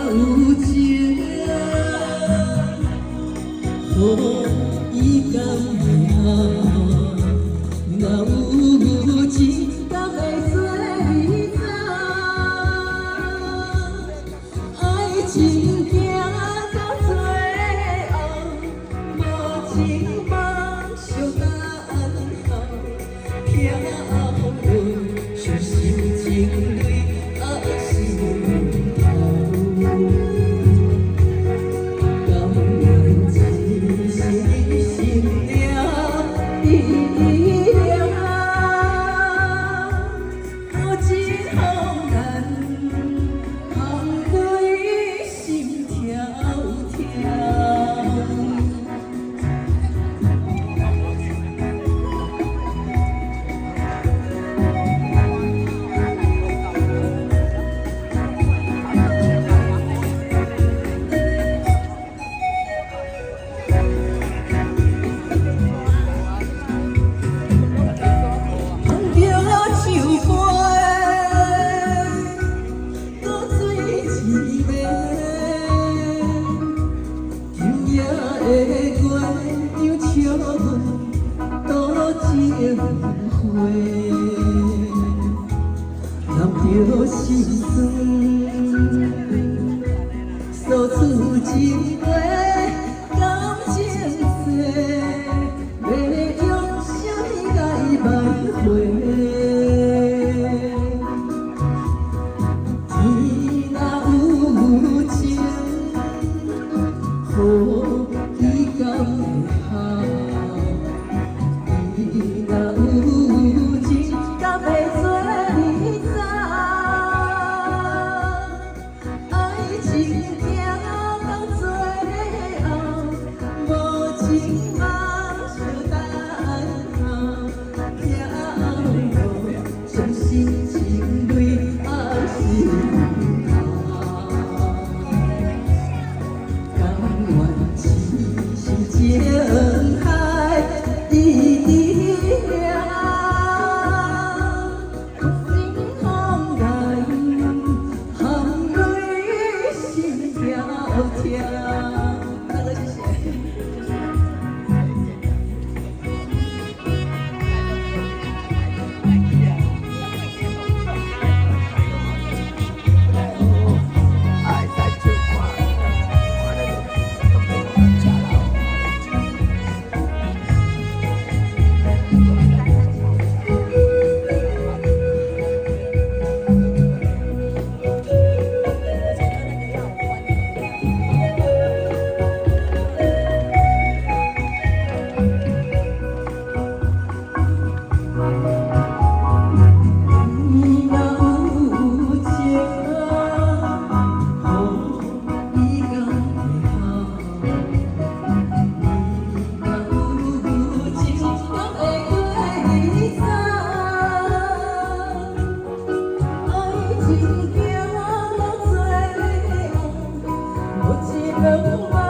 有情，予伊甘会若有情，敢会做你走？爱情行到最后，无情梦相等候，飘落是心情泪心头。甘愿一生心了意了，无情风难含泪心跳跳。揽着心酸，诉出情话，感情多，要用啥物来挽回？天若有情，予伊甘会好？伊若有情，敢会做你走？爱情行到最后，无情梦相等候，飘落伤心情泪心头。甘愿痴心情海已了，心风来含泪心跳跳。大哥，谢谢。情行到最后，无一人。